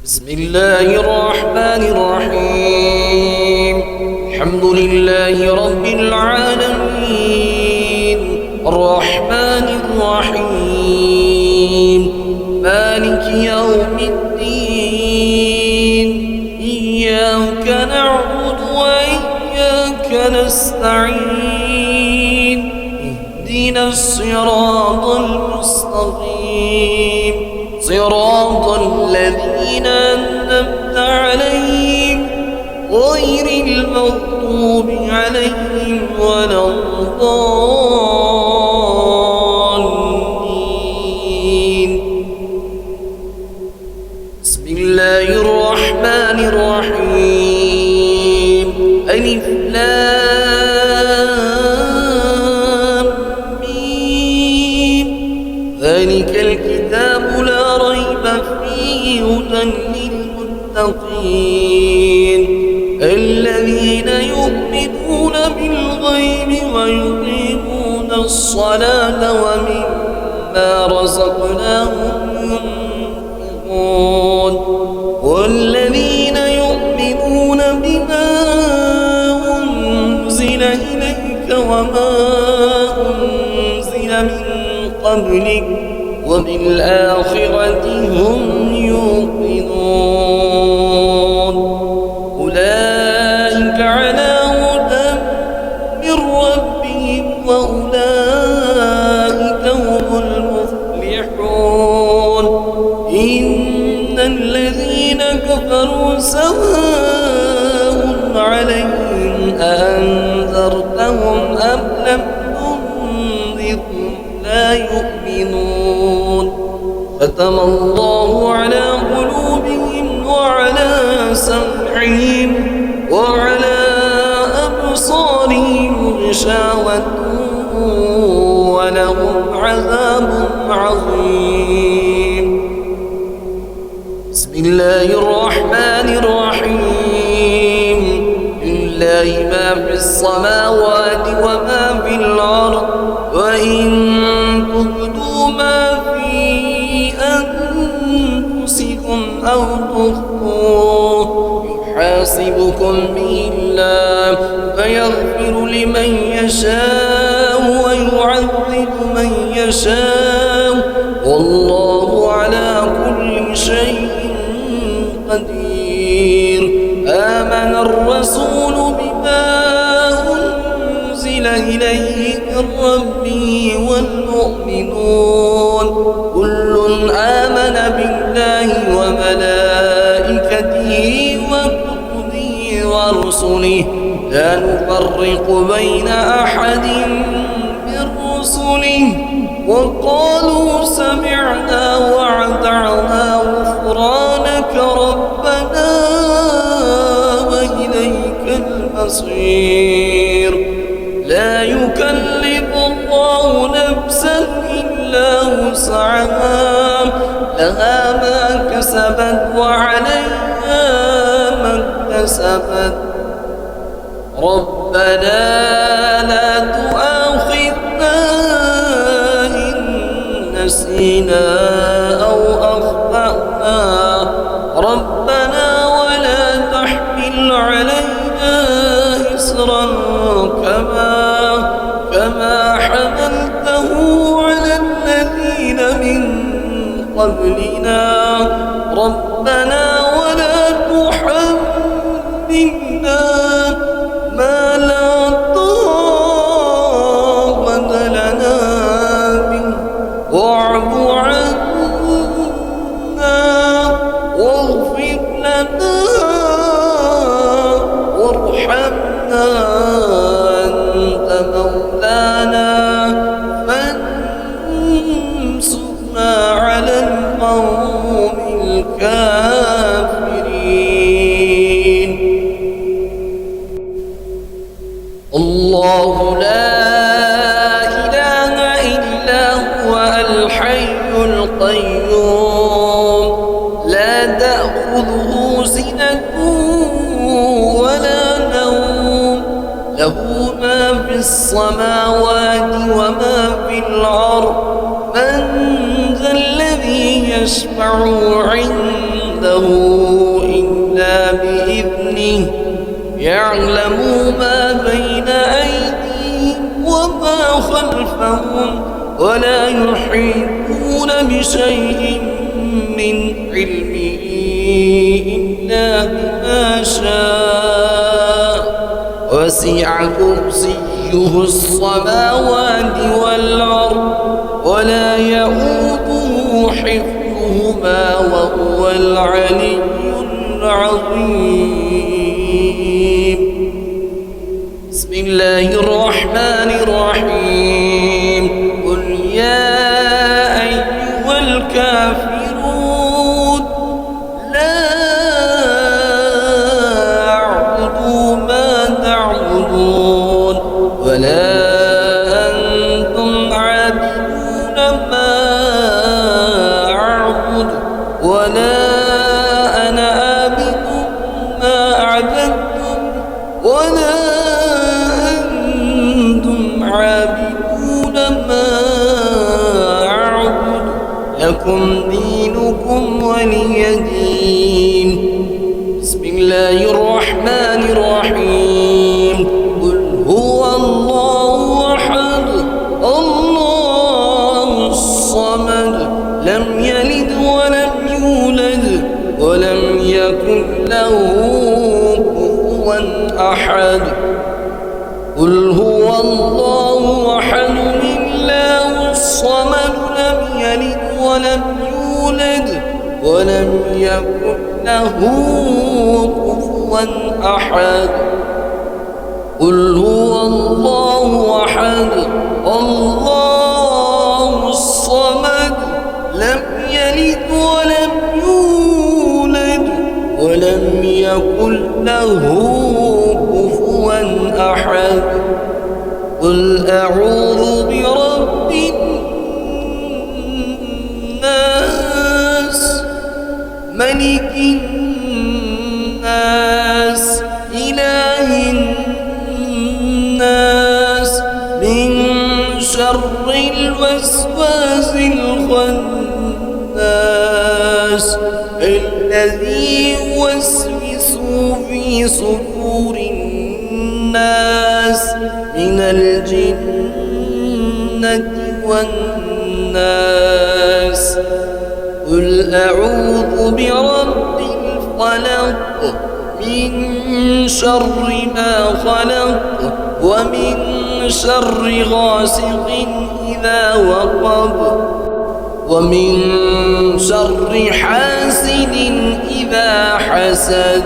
بسم الله الرحمن الرحيم. الحمد لله رب العالمين، الرحمن الرحيم، مالك يوم الدين. إياك نعبد وإياك نستعين، اهدنا الصراط المستقيم، صراط الذين أنعمت عليهم غير المغضوب عليهم ولا الضالين. بسم الله الرحمن الرحيم. ألف لام ميم. ذلك الكتاب لا ريب فيه هدى للمتقين الذين يؤمنون بالغيب ويقيمون الصلاة ومما رزقناهم ينفقون والذين يؤمنون بما أنزل إليك وما أنزل من قبلك وبالآخرة هم يوقنون. أولئك على هدى من ربهم وأولئك هم المفلحون. إن الذين كفروا سواء عليهم أأنذرتهم أم لم تنذرهم لا يؤمنون. ختم الله على قلوبهم وعلى سمعهم وعلى أبصارهم غشاوة ولهم عذاب عظيم. بسم الله الرحمن الرحيم. لله ما في السماوات وما في الأرض، وإن تبدوا ما في أنفسكم أو تخفوه يحاسبكم به الله فيغفر لمن يشاء ويعذب من يشاء والله على كل شيء قدير. آمن الرسول بما أنزل إليه من ربه والمؤمنون كل آمن بالله وملائكته وكتبه ورسله لا نفرق بين أحد من رسله وقالوا سمعنا وأطعنا غفرانك ربنا وإليك المصير. لا يكلف الله نفسا إلا وسعها، لها ما كسبت وعليها ما اكتسبت. ربنا لا تؤاخذنا إن نسينا أو أخطأنا ربنا ولا تحمل علينا إصرا كما حملته على الذين من قبلنا ربنا ولا تحملنا ما لا طاقة لنا به واعف عنا واغفر لنا وارحمنا أنت مولانا فانصرنا على القوم الكافرين. الله لا إله إلا هو الحي القيوم لا تأخذه سنة ولا نوم له ما في السماوات وما في الأرض. من ذا الذي يشفع عنده يعلم ما بين أيديهم وما خلفهم ولا يحيطون بشيء من علمه إلا بما شاء وسع كرسيه السماوات والأرض ولا يئوده حفظهما وهو العلي العظيم. بسم الله الرحمن الرحيم. قل يا أيها الكافرون لا أعبد ما تعبدون ولا أنتم عابدون ما أعبد ولا أنا عابد ما عبدتم ولا أنتم عابدون ما أعبد لكم دينكم ولي دين. بسم الله الرحمن الرحيم. قل هو الله أحد الله الصمد لم يلد ولم يولد ولم يكن له كفوا أحد. قل هو الله أحد الله الصمد لم يلد ولم يولد ولم يكن له كفوا أحد. قل هو الله أحد الله الصمد لم يلد ولم يولد ولم يكن له كفوا أحد. قل أعوذ برب الناس ملك الناس إله الناس من شر الوسواس الخناس الذي يوسوس في صدور الناس من الجنة والناس. قل أعوذ برب الفلق من شر ما خلق ومن شر غاسق إذا وقب ومن شر حاسد إذا حسد.